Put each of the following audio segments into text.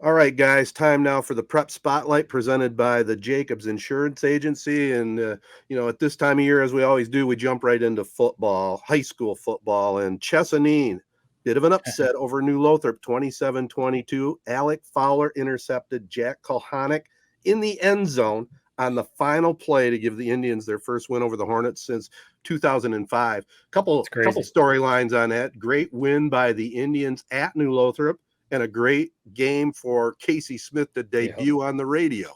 All right, guys, time now for the Prep Spotlight presented by the Jacobs Insurance Agency. And, at this time of year, as we always do, we jump right into football, high school football. And Chesaning, bit of an upset over New Lothrop, 27-22. Alec Fowler intercepted Jack Kulhanek in the end zone on the final play to give the Indians their first win over the Hornets since 2005. Couple storylines on that. Great win by the Indians at New Lothrop, and a great game for Casey Smith to debut on the radio.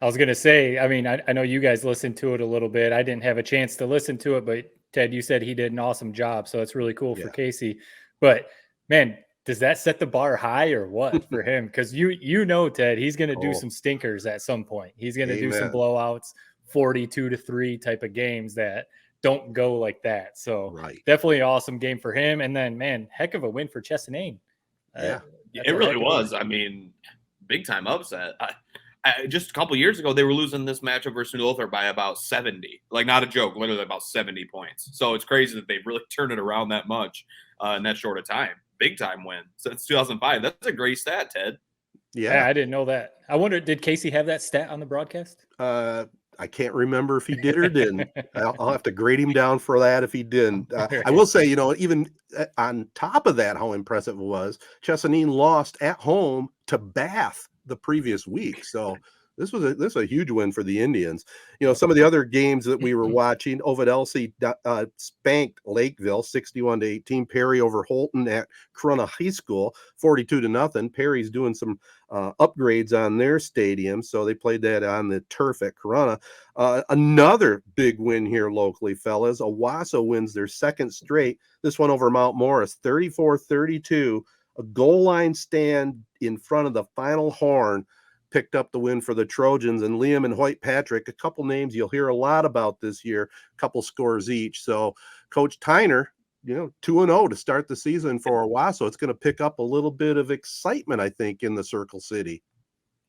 I was going to say, I mean, I know you guys listened to it a little bit. I didn't have a chance to listen to it, but Ted, you said he did an awesome job. So it's really cool for Casey. But man, does that set the bar high or what for him? Because Ted, he's going to do some stinkers at some point. He's going to do some blowouts, 42-3 type of games that don't go like that. So definitely an awesome game for him. And then, man, heck of a win for Chesaning. It really was. I mean, big time upset. Just a couple years ago, they were losing this matchup versus New Lothrop by about 70. Like, not a joke, literally about 70 points. So it's crazy that they've really turned it around that much in that short of time. Big time win since 2005. That's a great stat, Ted. Yeah, I didn't know that. I wonder, did Casey have that stat on the broadcast? I can't remember if he did or didn't. I'll have to grade him down for that if he didn't. I will say, even on top of that, how impressive it was, Chesaning lost at home to Bath the previous week. So this was a huge win for the Indians. Some of the other games that we were watching, Ovid Elsie spanked Lakeville 61-18. Perry over Holton at Corunna High School 42-0. Perry's doing some upgrades on their stadium, so they played that on the turf at Corunna. Another big win here locally, fellas. Owasso wins their second straight. This one over Mount Morris, 34-32. A goal line stand in front of the final horn picked up the win for the Trojans, and Liam and Hoyt Patrick, a couple names you'll hear a lot about this year, a couple scores each. So Coach Tyner, 2-0 to start the season for Owasso. It's going to pick up a little bit of excitement, I think, in the Circle City.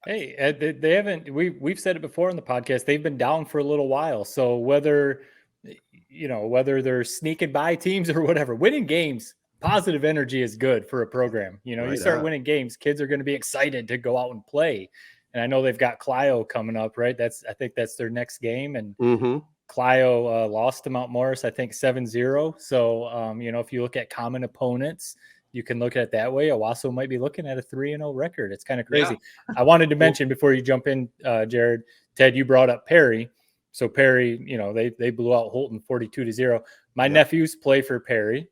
Hey, they haven't, we've said it before in the podcast, they've been down for a little while. So whether they're sneaking by teams or whatever, winning games, positive energy is good for a program. You start winning games, kids are going to be excited to go out and play. And I know they've got Clio coming up, right? I think that's their next game. And Clio lost to Mount Morris, I think 7-0. So, if you look at common opponents, you can look at it that way. Owasso might be looking at a 3-0 record. It's kind of crazy. Yeah. I wanted to mention before you jump in, Jared, Ted, you brought up Perry. So Perry, they blew out Holton 42-0. My nephews play for Perry.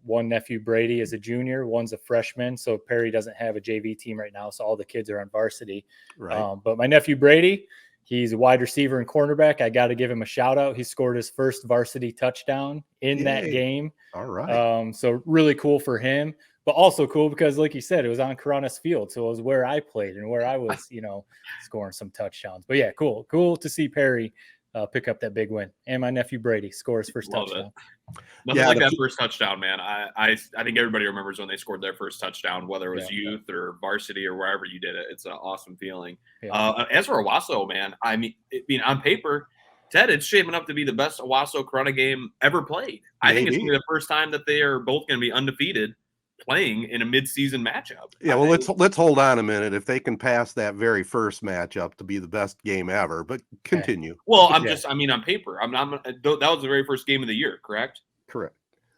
One nephew, Brady, is a junior. One's a freshman. So Perry doesn't have a JV team right now. So all the kids are on varsity. Right. But my nephew, Brady, he's a wide receiver and cornerback. I got to give him a shout out. He scored his first varsity touchdown in that game. All right. So really cool for him, but also cool because, like you said, it was on Corunna's field. So it was where I played and where I was, scoring some touchdowns. But yeah, cool to see Perry pick up that big win. And my nephew Brady scores first touchdown. Nothing like that first touchdown, man. I think everybody remembers when they scored their first touchdown, whether it was youth or varsity or wherever you did it. It's an awesome feeling. Yeah. As for Owasso, man, I mean, on paper, Ted, it's shaping up to be the best Owasso Corunna game ever played. I think it's going to be the first time that they are both going to be undefeated playing in a mid-season matchup. Yeah, well, let's hold on a minute. If they can pass that very first matchup to be the best game ever, but continue. Well, on paper, that was the very first game of the year, correct? Correct.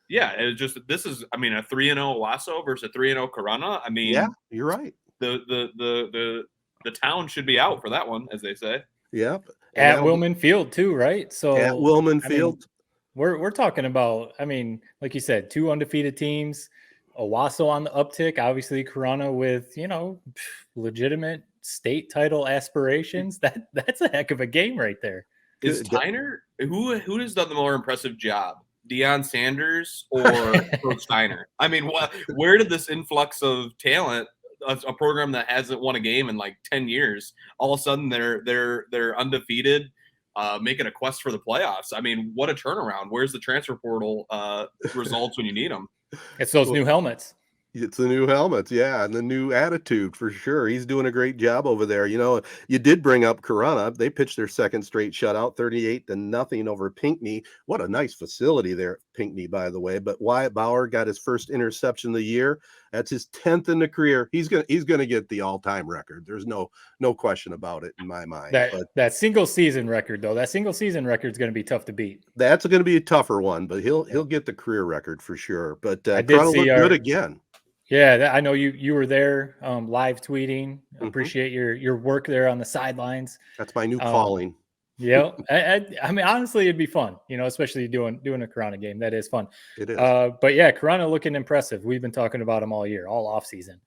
Yeah, it's just this is, a 3-0 Owasso versus a 3-0 Corunna. Yeah, you're right. The town should be out for that one, as they say. Yep. At Wilman Field too, right? So at Wilman Field, we're talking about. Like you said, two undefeated teams. Owasso on the uptick, obviously Corunna with, legitimate state title aspirations. That's a heck of a game right there. Is Tyner, who has done the more impressive job? Deion Sanders or Coach Tyner? Where did this influx of talent, a program that hasn't won a game in like 10 years, all of a sudden they're undefeated, making a quest for the playoffs? What a turnaround. Where's the transfer portal results when you need them? It's those new helmets. It's the new helmets, yeah, and the new attitude for sure. He's doing a great job over there. You did bring up Corunna. They pitched their second straight shutout, 38-0 over Pinckney. What a nice facility there at Pinckney, by the way. But Wyatt Bauer got his first interception of the year. That's his 10th in the career. He's gonna get the all-time record. There's no question about it in my mind. That single season record, though, that single season record is going to be tough to beat. That's going to be a tougher one, but he'll get the career record for sure. But I did see good again. Yeah, I know you were there live tweeting. Appreciate your work there on the sidelines. That's my new calling. Yeah, I mean, honestly, it'd be fun, especially doing a Corunna game. That is fun. It is. But yeah, Corunna looking impressive. We've been talking about them all year, all off season.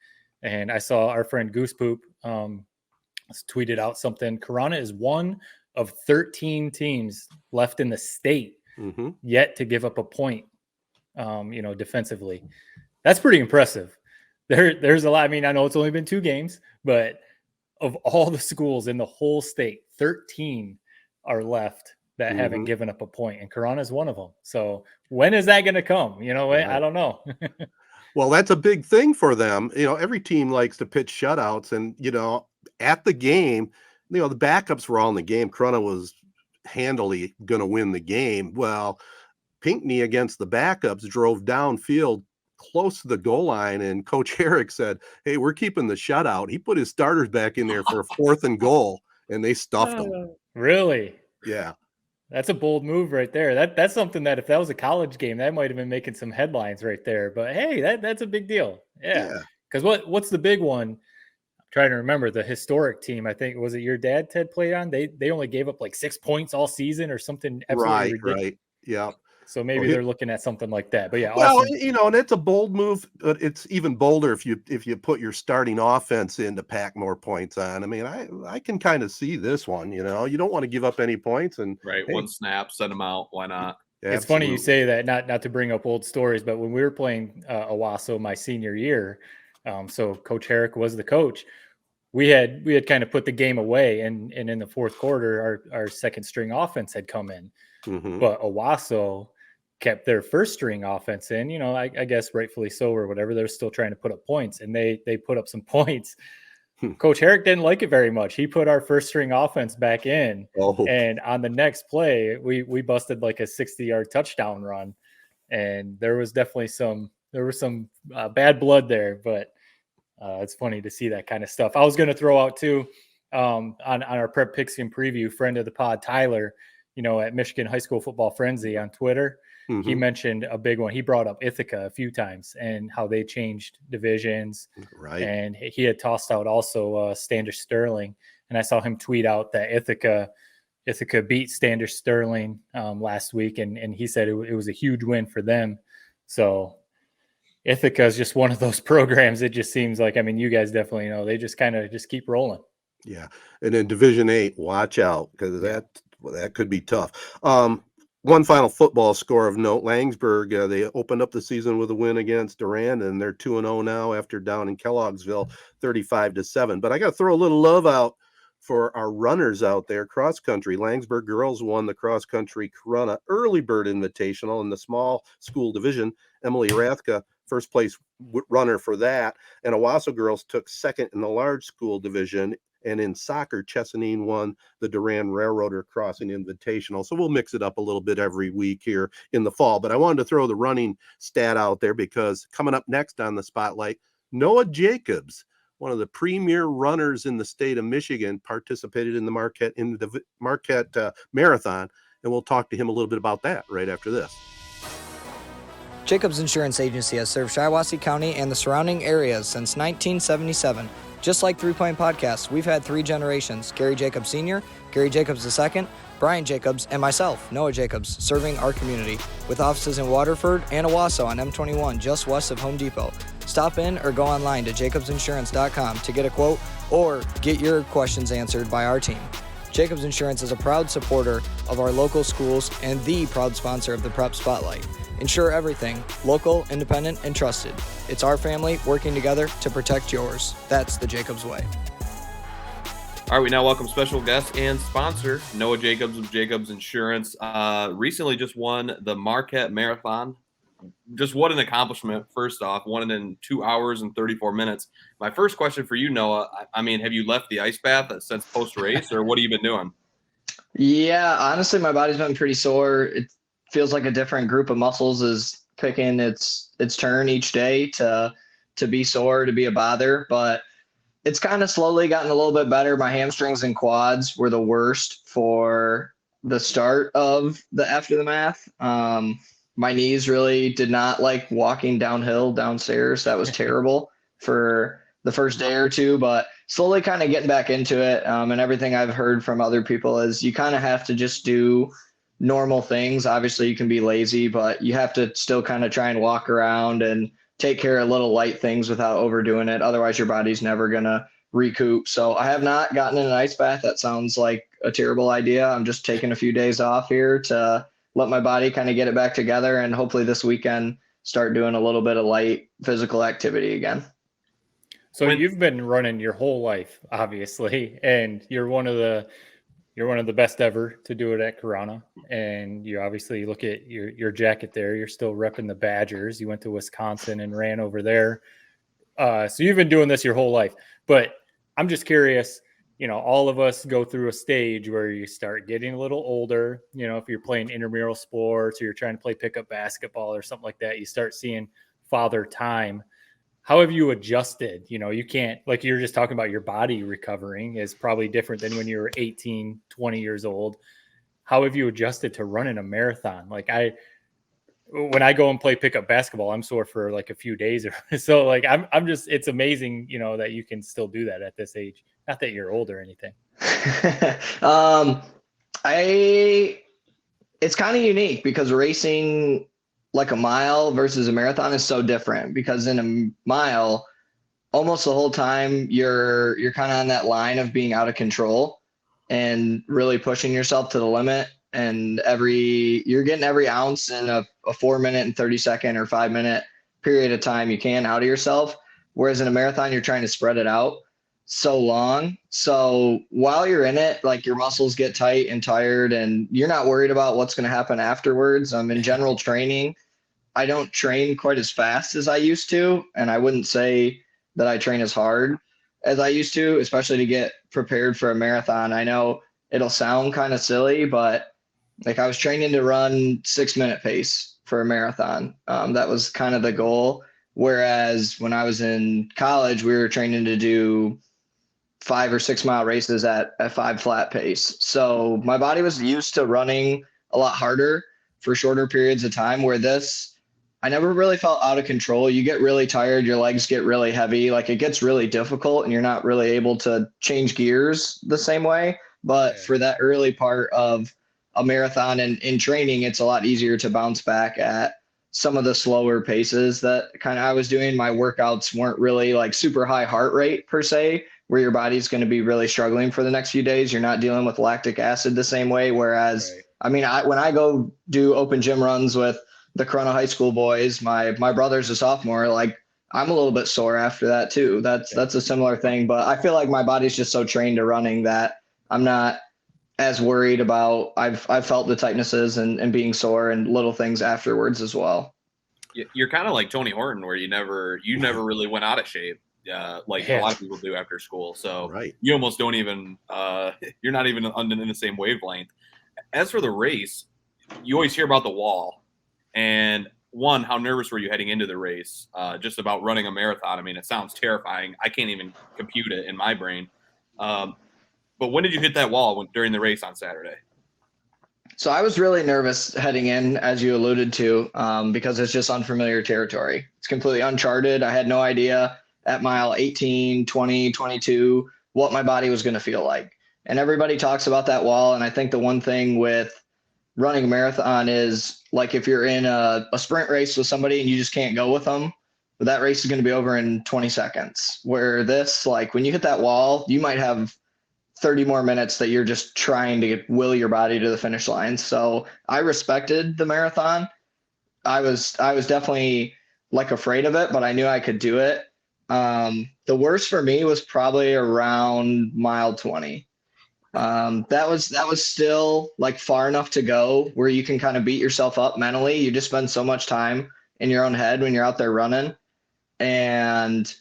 And I saw our friend Goose Poop tweeted out something. Corunna is one of 13 teams left in the state yet to give up a point, defensively. That's pretty impressive. There's a lot. I mean, I know it's only been 2 games, but of all the schools in the whole state, 13 are left that haven't given up a point, and Corunna is one of them. So when is that going to come? I don't know. Well, that's a big thing for them. Every team likes to pitch shutouts, and at the game, the backups were all in the game. Corunna was handily going to win the game. Well, Pinckney against the backups drove downfield close to the goal line, and Coach Herrick said, "Hey, we're keeping the shutout." He put his starters back in there for a 4th and goal, and they stuffed them. Really? Yeah. That's a bold move right there. That's something that if that was a college game, that might have been making some headlines right there. But hey, that's a big deal. Yeah. Because what's the big one? I'm trying to remember the historic team. I think was it your dad, Ted, played on? They only gave up like 6 points all season or something. Absolutely ridiculous. Right. Yeah. So maybe they're looking at something like that. But yeah, well, awesome. And it's a bold move, but it's even bolder if you put your starting offense in to pack more points on. I mean, I can kind of see this one. You don't want to give up any points, and right, one snap, send them out. Why not? It's funny you say that. Not to bring up old stories, but when we were playing Owasso my senior year, so Coach Herrick was the coach. We had kind of put the game away, and in the 4th quarter, our second string offense had come in, but Owasso kept their first string offense in, I guess rightfully so or whatever. They're still trying to put up points, and they put up some points. Coach Herrick didn't like it very much. He put our first string offense back in, and on the next play, we busted like a 60-yard touchdown run, and there was definitely some bad blood there, but it's funny to see that kind of stuff. I was going to throw out too on our Prep Pigskin preview, friend of the pod, Tyler, at Michigan High School Football Frenzy on Twitter. He mentioned a big one. He brought up Ithaca a few times and how they changed divisions. Right. And he had tossed out also Standish Sterling. And I saw him tweet out that Ithaca beat Standish Sterling last week. And he said it was a huge win for them. So Ithaca is just one of those programs. It just seems like, I mean, you guys definitely know, they just kind of just keep rolling. Yeah. And in Division 8, watch out, because that could be tough. One final football score of note: Langsburg, they opened up the season with a win against Durand, and they're 2-0 now after down in Kelloggsville 35-7. But I got to throw a little love out for our runners out there. Cross country, Langsburg girls won the cross country Corunna Early Bird Invitational in the small school division. Emily Rathka, first place runner for that, and Owasso girls took second in the large school division. And in soccer, Chesaning won the Durand Railroader Crossing Invitational. So we'll mix it up a little bit every week here in the fall. But I wanted to throw the running stat out there because coming up next on the spotlight, Noah Jacobs, one of the premier runners in the state of Michigan, participated in the Marquette Marathon. And we'll talk to him a little bit about that right after this. Jacobs Insurance Agency has served Shiawassee County and the surrounding areas since 1977. Just like 3 Point Podcasts, we've had 3 generations: Gary Jacobs Sr., Gary Jacobs II, Brian Jacobs, and myself, Noah Jacobs, serving our community with offices in Waterford and Owasso on M21, just west of Home Depot. Stop in or go online to jacobsinsurance.com to get a quote or get your questions answered by our team. Jacobs Insurance is a proud supporter of our local schools and the proud sponsor of the Prep Spotlight. Insure everything, local, independent, and trusted. It's our family working together to protect yours. That's the Jacobs way. All right, we now welcome special guest and sponsor, Noah Jacobs of Jacobs Insurance. Recently just won the Marquette Marathon just what an accomplishment. First off, won it in 2 hours and 34 minutes. My first question for you, Noah, I mean, have you left the ice bath since post-race, or what have you been doing? Yeah, honestly, my body's been pretty sore. It feels like a different group of muscles is picking its turn each day to be sore, to be a bother. But it's kind of slowly gotten a little bit better. My hamstrings and quads were the worst for the start of the after the math. My knees really did not like walking downhill downstairs. That was terrible for the first day or two, but slowly kind of getting back into it. And everything I've heard from other people is you kind of have to just do normal things. Obviously you can be lazy, but you have to still kind of try and walk around and take care of little light things without overdoing it. Otherwise your body's never going to recoup. So I have not gotten in an ice bath. That sounds like a terrible idea. I'm just taking a few days off here to let my body kind of get it back together, and hopefully this weekend start doing a little bit of light physical activity again. So you've been running your whole life, obviously, and you're one of the best ever to do it at Corunna. And you obviously look at your jacket there. You're still repping the Badgers. You went to Wisconsin and ran over there. So you've been doing this your whole life. But I'm just curious, all of us go through a stage where you start getting a little older. If you're playing intramural sports or you're trying to play pickup basketball or something like that, you start seeing father time. How have you adjusted? You can't, like you're just talking about, your body recovering is probably different than when you were 18, 20 years old. How have you adjusted to running a marathon? Like when I go and play pickup basketball, I'm sore for like a few days. So like, I'm just, it's amazing, that you can still do that at this age. Not that you're old or anything. It's kind of unique because racing like a mile versus a marathon is so different, because in a mile, almost the whole time you're kind of on that line of being out of control and really pushing yourself to the limit. And you're getting every ounce in a 4 minute and 30 second or 5 minute period of time you can out of yourself. Whereas in a marathon, you're trying to spread it out so long. So while you're in it, like your muscles get tight and tired and you're not worried about what's going to happen afterwards. In general training, I don't train quite as fast as I used to. And I wouldn't say that I train as hard as I used to, especially to get prepared for a marathon. I know it'll sound kind of silly, but like I was training to run 6 minute pace for a marathon. That was kind of the goal. Whereas when I was in college, we were training to do 5 or 6 mile races at 5 flat pace. So my body was used to running a lot harder for shorter periods of time, where I never really felt out of control. You get really tired, your legs get really heavy, like it gets really difficult and you're not really able to change gears the same way. But for that early part of a marathon and in training, it's a lot easier to bounce back at some of the slower paces that kind of I was doing. My workouts weren't really like super high heart rate per se, where your body's going to be really struggling for the next few days. You're not dealing with lactic acid the same way. Whereas, when I go do open gym runs with the Corunna high school boys, my brother's a sophomore, like I'm a little bit sore after that too. That's a similar thing, but I feel like my body's just so trained to running that I'm not as worried about, I've felt the tightnesses and being sore and little things afterwards as well. You're kind of like Tony Horton, where you never really went out of shape. A lot of people do after school. So you almost don't even, you're not even in the same wavelength. As for the race, you always hear about the wall. And one, how nervous were you heading into the race? Just about running a marathon. It sounds terrifying. I can't even compute it in my brain. But when did you hit that wall during the race on Saturday? So I was really nervous heading in, as you alluded to, because it's just unfamiliar territory. It's completely uncharted. I had no idea at mile 18, 20, 22, what my body was going to feel like. And everybody talks about that wall. And I think the one thing with running a marathon is, like, if you're in a sprint race with somebody and you just can't go with them, but that race is going to be over in 20 seconds. Where this, like, when you hit that wall, you might have 30 more minutes that you're just trying to will your body to the finish line. So I respected the marathon. I was definitely like afraid of it, but I knew I could do it. The worst for me was probably around mile 20. That was still like far enough to go where you can kind of beat yourself up mentally. You just spend so much time in your own head when you're out there running. And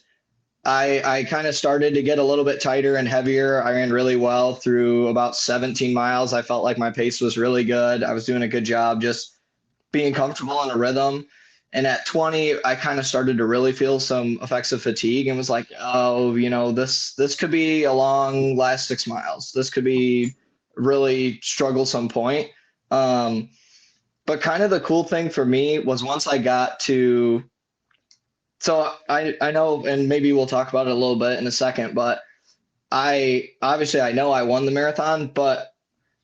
I kind of started to get a little bit tighter and heavier. I ran really well through about 17 miles. I felt like my pace was really good. I was doing a good job just being comfortable in a rhythm. And at 20, I kind of started to really feel some effects of fatigue and was like, oh, this could be a long last 6 miles. This could be really strugglesome point. But kind of the cool thing for me was once I got to, so I know, and maybe we'll talk about it a little bit in a second, but I know I won the marathon, but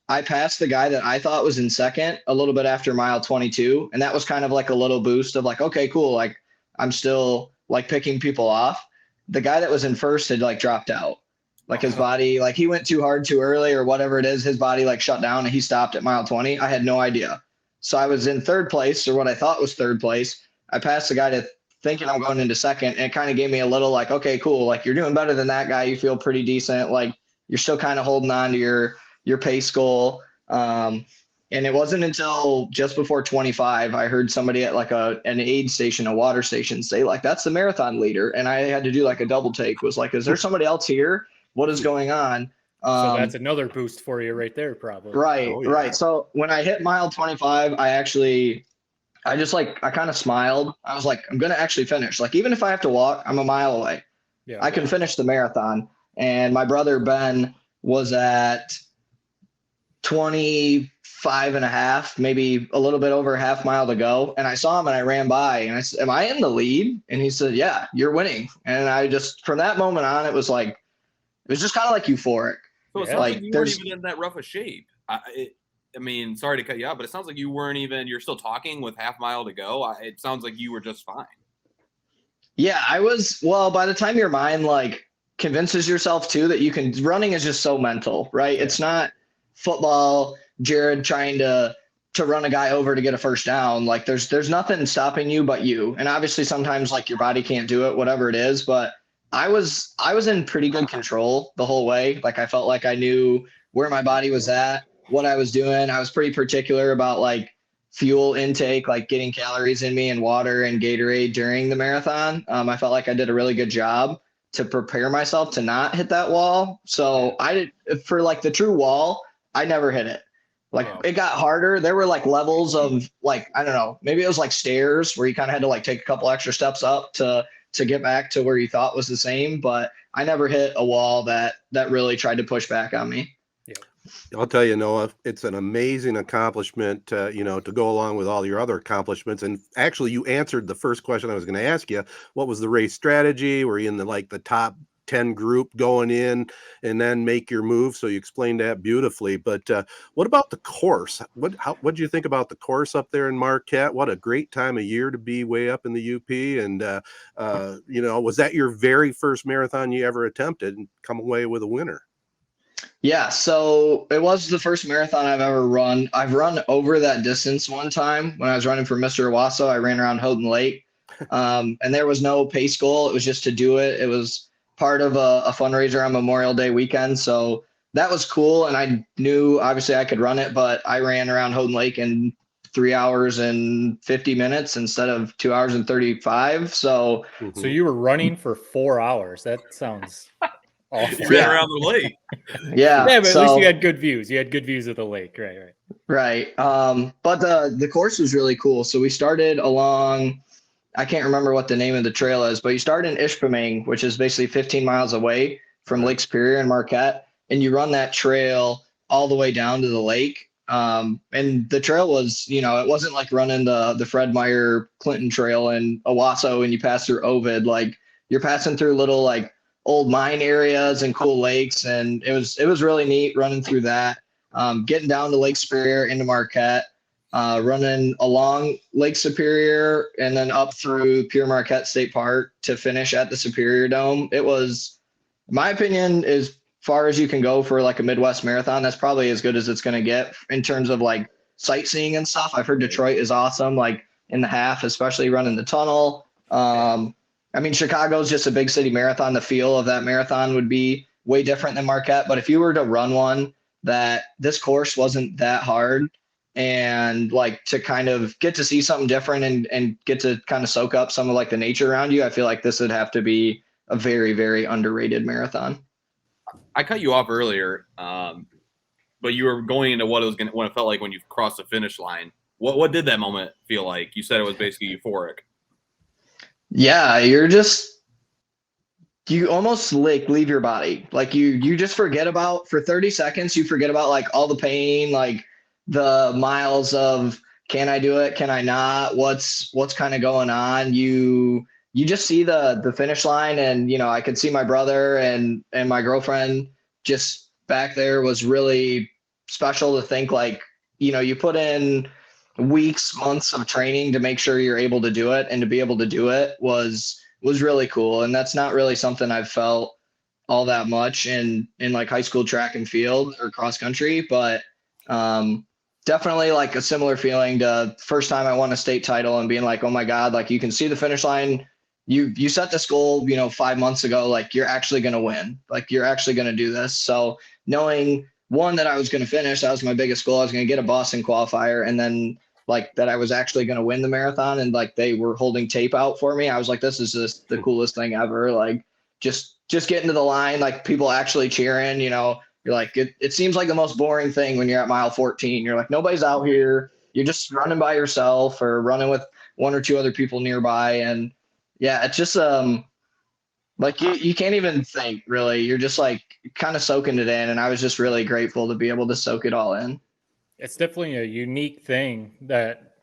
I passed the guy that I thought was in second a little bit after mile 22. And that was kind of like a little boost of like, okay, cool. Like I'm still like picking people off. The guy that was in first had like dropped out. Like his body, like he went too hard too early or whatever it is. His body like shut down and he stopped at mile 20. I had no idea. So I was in third place, or what I thought was third place. I passed the guy to thinking I'm going into second, and it kind of gave me a little like, okay, cool. Like you're doing better than that guy. You feel pretty decent. Like you're still kind of holding on to your pace goal. And it wasn't until just before 25, I heard somebody at like an aid station, a water station say like, that's the marathon leader. And I had to do like a double take, was like, is there somebody else here? What is going on? So that's another boost for you right there, probably. Right. Oh, yeah. Right. So when I hit mile 25, I kind of smiled. I was like, I'm going to actually finish. Like, even if I have to walk, I'm a mile away. Yeah. I can finish the marathon. And my brother, Ben, was at 25 and a half, maybe a little bit over a half mile to go. And I saw him and I ran by and I said, am I in the lead? And he said, yeah, you're winning. And I just, from that moment on, it was just kind of like euphoric. So it sounds like you weren't even in that rough a shape. I mean, sorry to cut you out, but it sounds like you weren't even, you're still talking with half mile to go. It sounds like you were just fine. Yeah, I was, well, by the time your mind like convinces yourself too that you can, running is just so mental, right? Yeah. It's not football, Jared trying to run a guy over to get a first down. Like there's nothing stopping you but you. And obviously sometimes like your body can't do it, whatever it is, but I was in pretty good control the whole way. Like I felt like I knew where my body was at, what I was doing. I was pretty particular about like fuel intake, like getting calories in me and water and Gatorade during the marathon. I felt like I did a really good job to prepare myself to not hit that wall. So for like the true wall, I never hit it. Like It got harder. There were like levels of like, I don't know, maybe it was like stairs where you kind of had to like take a couple extra steps up to get back to where you thought was the same, but I never hit a wall that really tried to push back on me. Yeah. I'll tell you, Noah, it's an amazing accomplishment, to go along with all your other accomplishments. And actually you answered the first question I was going to ask you. What was the race strategy? Were you in the top 10 group going in and then make your move? So you explained that beautifully, but what about the course? What do you think about the course up there in Marquette? What a great time of year to be way up in the UP. And was that your very first marathon you ever attempted and come away with a winner? Yeah, so it was the first marathon I've ever run. I've run over that distance one time when I was running for Mr. Owasso. I ran around Houghton Lake, and there was no pace goal. It was just to do it. It was part of a fundraiser on Memorial Day weekend. So that was cool. And I knew obviously I could run it, but I ran around Houghton Lake in 3 hours and 50 minutes instead of 2 hours and 35. So you were running for 4 hours. That sounds awful. You ran around the lake. Yeah. Yeah, but at least you had good views. You had good views of the lake. Right. But the course was really cool. So we started along, I can't remember what the name of the trail is, but you start in Ishpeming, which is basically 15 miles away from Lake Superior and Marquette. And you run that trail all the way down to the lake. And the trail was, it wasn't like running the Fred Meyer Clinton trail in Owasso and you pass through Ovid. Like you're passing through little like old mine areas and cool lakes. And it was really neat running through that, getting down to Lake Superior into Marquette. Running along Lake Superior and then up through Pure Marquette State Park to finish at the Superior Dome. It was, in my opinion, as far as you can go for like a Midwest marathon. That's probably as good as it's going to get in terms of like sightseeing and stuff. I've heard Detroit is awesome, like in the half, especially running the tunnel. I mean, Chicago's just a big city marathon. The feel of that marathon would be way different than Marquette. But if you were to run one that this course wasn't that hard, and like to kind of get to see something different and get to kind of soak up some of like the nature around you, I feel like this would have to be a very, very underrated marathon. I cut you off earlier, but you were going into what it felt like when you crossed the finish line. What did that moment feel like? You said it was basically euphoric. Yeah, you almost like leave your body. Like you just forget about, for 30 seconds, you forget about like all the pain, like the miles of, can I do it? Can I not? What's kind of going on? You just see the finish line, and I could see my brother and my girlfriend just back there. Was really special to think like, you put in weeks, months of training to make sure you're able to do it, and to be able to do it was really cool. And that's not really something I've felt all that much in like high school track and field or cross country, but definitely like a similar feeling to first time I won a state title and being like, oh my God, like you can see the finish line. You set this goal, 5 months ago, like you're actually going to win, like you're actually going to do this. So knowing one, that I was going to finish, that was my biggest goal. I was going to get a Boston qualifier, and then like that I was actually going to win the marathon, and like they were holding tape out for me. I was like, this is just the coolest thing ever. Like just getting to the line, like people actually cheering, you're like, it seems like the most boring thing when you're at mile 14. You're like, nobody's out here. You're just running by yourself or running with one or two other people nearby. And yeah, it's just, like you can't even think really. You're just like kind of soaking it in. And I was just really grateful to be able to soak it all in. It's definitely a unique thing that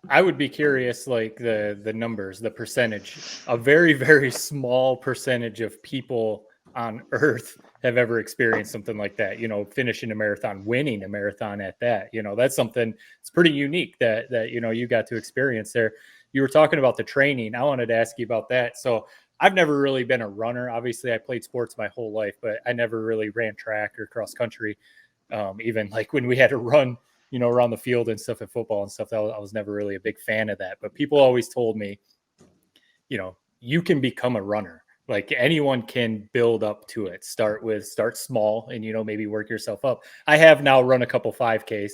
I would be curious, like the numbers, the percentage. A very, very small percentage of people on Earth have ever experienced something like that. Finishing a marathon, winning a marathon at that. That's something. It's pretty unique that you got to experience there. You were talking about the training. I wanted to ask you about that. So I've never really been a runner. Obviously, I played sports my whole life, but I never really ran track or cross country. Even like when we had to run, around the field and stuff at football and stuff, I was never really a big fan of that. But people always told me, you can become a runner. Like anyone can build up to it. Start small and, maybe work yourself up. I have now run a couple 5Ks.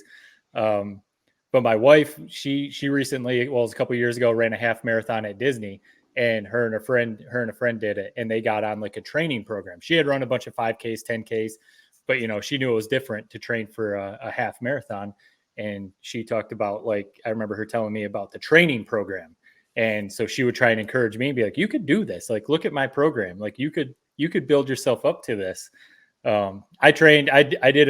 But my wife, she recently, it was a couple years ago, ran a half marathon at Disney, and her and a friend did it, and they got on like a training program. She had run a bunch of 5Ks, 10Ks, but she knew it was different to train for a half marathon. And she talked about, like, I remember her telling me about the training program. And so she would try and encourage me and be like, you could do this. Like, look at my program. Like you could build yourself up to this. I trained, I did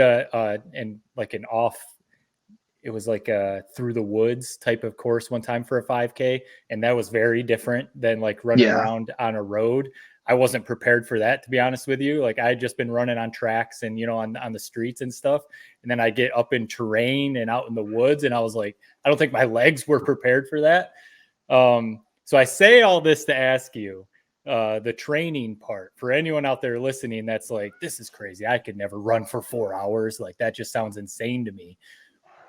it was like a through the woods type of course one time for a 5K. And that was very different than like running around on a road. I wasn't prepared for that, to be honest with you. Like I had just been running on tracks and, on the streets and stuff. And then I get up in terrain and out in the woods. And I was like, I don't think my legs were prepared for that. So I say all this to ask you, the training part, for anyone out there listening, that's like, this is crazy. I could never run for 4 hours. Like that just sounds insane to me.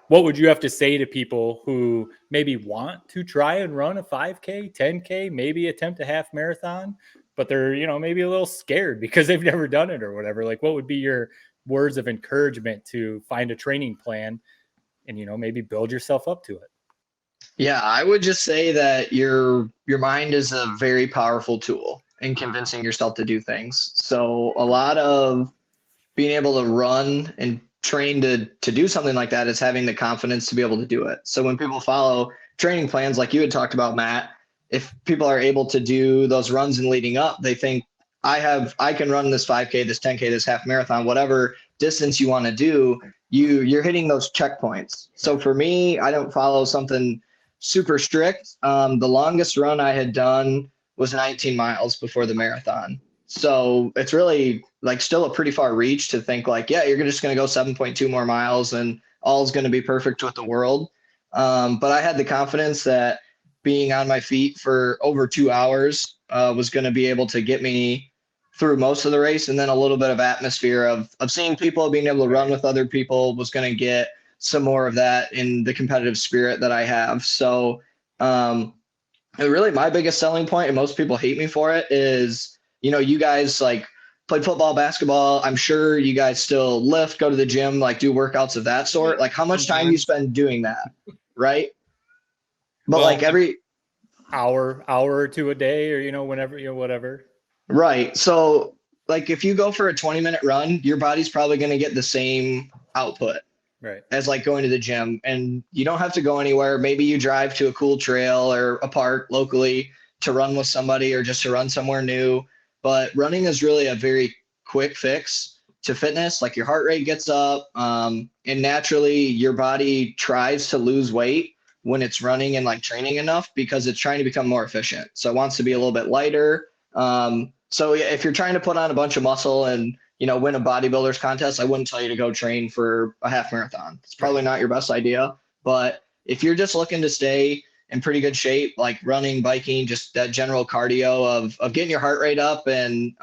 What would you have to say to people who maybe want to try and run a 5K, 10K, maybe attempt a half marathon, but they're, maybe a little scared because they've never done it or whatever? Like, what would be your words of encouragement to find a training plan and, maybe build yourself up to it? Yeah, I would just say that your mind is a very powerful tool in convincing yourself to do things. So a lot of being able to run and train to do something like that is having the confidence to be able to do it. So when people follow training plans like you had talked about, Matt, if people are able to do those runs and leading up, they think I can run this 5K, this 10K, this half marathon, whatever distance you want to do, you're hitting those checkpoints. So for me, I don't follow something super strict. The longest run I had done was 19 miles before the marathon. So it's really like still a pretty far reach to think like, yeah, you're just going to go 7.2 more miles and all is going to be perfect with the world. But I had the confidence that being on my feet for over 2 hours was going to be able to get me through most of the race. And then a little bit of atmosphere of seeing people, being able to run with other people was going to get some more of that in the competitive spirit that I have. So really my biggest selling point, and most people hate me for it, is, you guys like played football, basketball. I'm sure you guys still lift, go to the gym, like do workouts of that sort. Like how much time you spend doing that, right? But well, like every hour or two a day, or whenever, whatever. right. So like if you go for a 20-minute run, your body's probably going to get the same output Right. as like going to the gym, and you don't have to go anywhere. Maybe you drive to a cool trail or a park locally to run with somebody or just to run somewhere new. But running is really a very quick fix to fitness. Like your heart rate gets up, and naturally your body tries to lose weight when it's running and like training enough because it's trying to become more efficient. So it wants to be a little bit lighter. So if you're trying to put on a bunch of muscle and win a bodybuilder's contest, I wouldn't tell you to go train for a half marathon. It's probably not your best idea. But if you're just looking to stay in pretty good shape, like running, biking, just that general cardio of getting your heart rate up and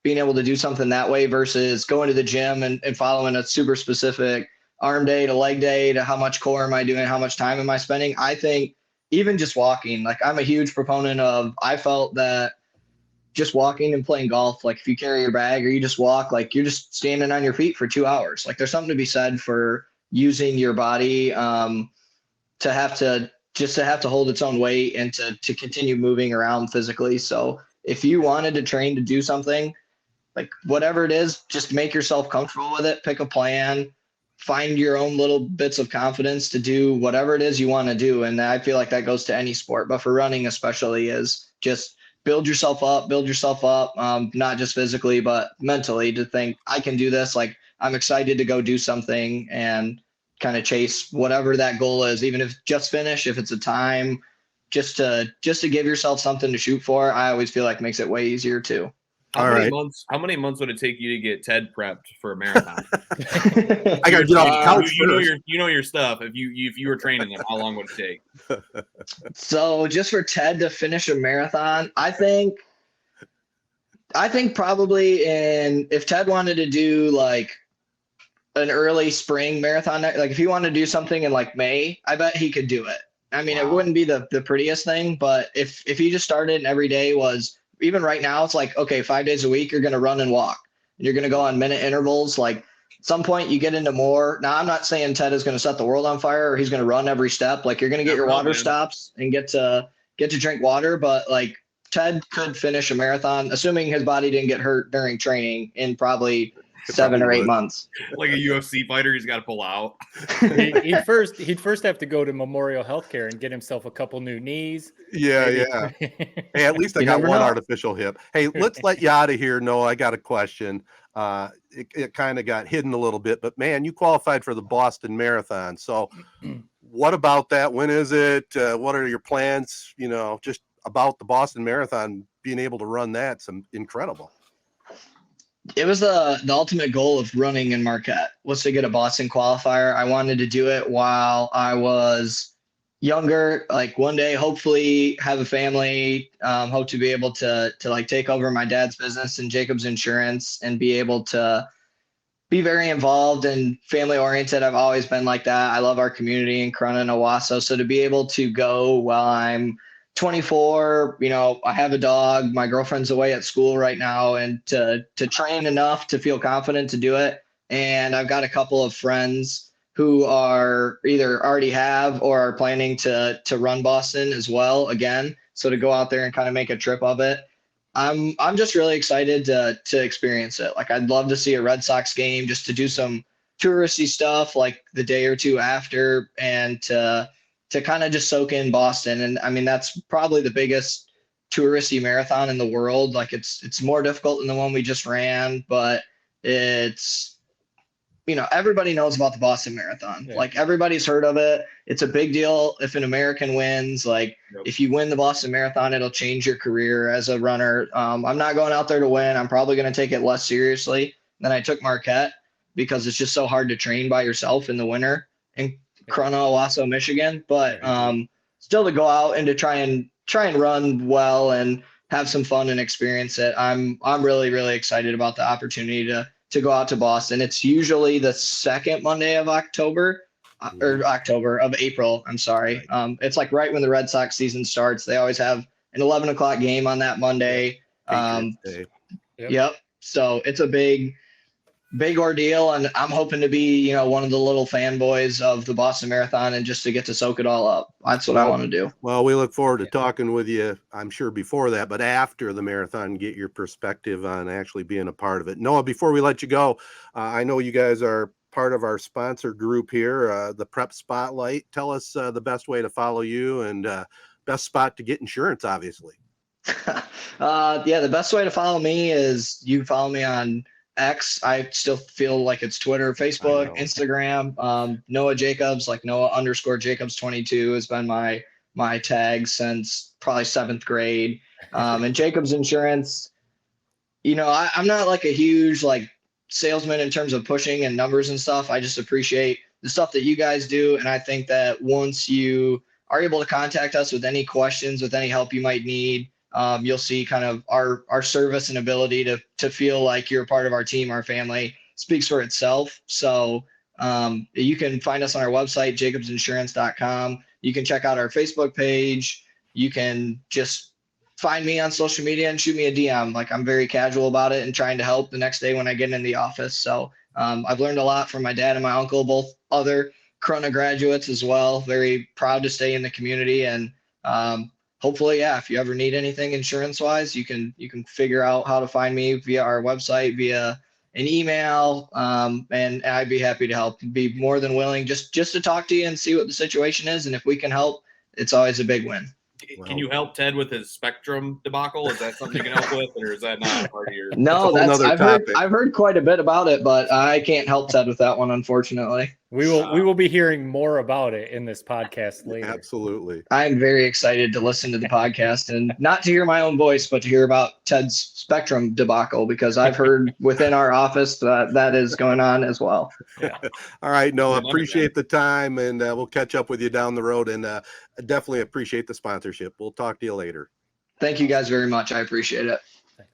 being able to do something that way versus going to the gym and following a super specific arm day to leg day to how much core am I doing, how much time am I spending, I think even just walking, like I'm a huge proponent of, I felt that just walking and playing golf, like if you carry your bag or you just walk, like you're just standing on your feet for 2 hours. Like there's something to be said for using your body to have to hold its own weight and to continue moving around physically. So if you wanted to train to do something, like whatever it is, just make yourself comfortable with it, pick a plan, find your own little bits of confidence to do whatever it is you want to do. And I feel like that goes to any sport, but for running especially, is just build yourself up, not just physically, but mentally, to think I can do this. Like I'm excited to go do something and kind of chase whatever that goal is, even if just finish, if it's a time, just to give yourself something to shoot for. I always feel like makes it way easier too. How many months would it take you to get Ted prepped for a marathon? I gotta get off the couch first. You know your stuff. If you were training them, how long would it take? So just for Ted to finish a marathon, I think probably if Ted wanted to do like an early spring marathon, like if he wanted to do something in like May, I bet he could do it. I mean, It wouldn't be the prettiest thing, but if he just started and every day was, even right now, it's like, okay, 5 days a week, you're going to run and walk. And you're going to go on minute intervals. Like at some point you get into more. Now, I'm not saying Ted is going to set the world on fire or he's going to run every step. Like you're going to get your water stops and get to drink water. But like Ted could finish a marathon, assuming his body didn't get hurt during training, in probably 7 or 8 months. Like a UFC fighter, he's got to pull out. He'd first have to go to Memorial Healthcare and get himself a couple new knees. Yeah. Hey, at least I got one artificial hip. Hey, let's let you out of here. No, I got a question. It kind of got hidden a little bit, but man, you qualified for the Boston Marathon. So what about that? When is it? What are your plans? Just about the Boston Marathon, being able to run that's incredible. It was the ultimate goal of running in Marquette, was to get a Boston qualifier. I wanted to do it while I was younger, like one day, hopefully have a family, hope to be able to like take over my dad's business and Jacob's Insurance and be able to be very involved and family oriented. I've always been like that. I love our community in Corunna and Owasso. So to be able to go while I'm 24, I have a dog, my girlfriend's away at school right now, and to train enough to feel confident to do it. And I've got a couple of friends who are either already have or are planning to run Boston as well again. So to go out there and kind of make a trip of it, I'm just really excited to experience it. Like I'd love to see a Red Sox game, just to do some touristy stuff like the day or two after, and to kind of just soak in Boston. And I mean, that's probably the biggest touristy marathon in the world. Like it's more difficult than the one we just ran, but it's, everybody knows about the Boston Marathon. Yeah. Like everybody's heard of it. It's a big deal if an American wins. Like if you win the Boston Marathon, it'll change your career as a runner. I'm not going out there to win. I'm probably going to take it less seriously than I took Marquette, because it's just so hard to train by yourself in the winter in Corunna, Owasso, Michigan. But still, to go out and to try and run well and have some fun and experience it, I'm really, really excited about the opportunity to go out to Boston. It's usually the second Monday of April. I'm sorry. It's like right when the Red Sox season starts. They always have an 11 o'clock game on that Monday. Yep. So it's a big ordeal, and I'm hoping to be, one of the little fanboys of the Boston Marathon and just to get to soak it all up. That's what I want to do. Well, we look forward to talking with you, I'm sure before that, but after the marathon, get your perspective on actually being a part of it. Noah, before we let you go, I know you guys are part of our sponsor group here, the Prep Spotlight. Tell us the best way to follow you and best spot to get insurance, obviously. The best way to follow me is you can follow me on X. I still feel like it's Twitter, Facebook, Instagram. Noah Jacobs, like Noah_Jacobs22 has been my tag since probably 7th grade. And Jacobs Insurance, I'm not like a huge like salesman in terms of pushing and numbers and stuff. I just appreciate the stuff that you guys do. And I think that once you are able to contact us with any questions, with any help you might need, you'll see kind of our service and ability to feel like you're a part of our team, our family speaks for itself. So you can find us on our website, jacobsinsurance.com. You can check out our Facebook page. You can just find me on social media and shoot me a DM. Like, I'm very casual about it and trying to help the next day when I get in the office. So I've learned a lot from my dad and my uncle, both other Corunna graduates as well. Very proud to stay in the community, and hopefully, if you ever need anything insurance wise, you can figure out how to find me via our website, via an email, and I'd be happy to help. Be more than willing just to talk to you and see what the situation is, and if we can help, it's always a big win. Can you help Ted with his Spectrum debacle? Is that something you can help with, or is that not part of your? No, I've heard quite a bit about it, but I can't help Ted with that one, unfortunately. We will be hearing more about it in this podcast later. Absolutely. I'm very excited to listen to the podcast and not to hear my own voice, but to hear about Ted's Spectrum debacle, because I've heard within our office that is going on as well. Yeah. All right, Noah, appreciate the time, and we'll catch up with you down the road, and definitely appreciate the sponsorship. We'll talk to you later. Thank you guys very much. I appreciate it.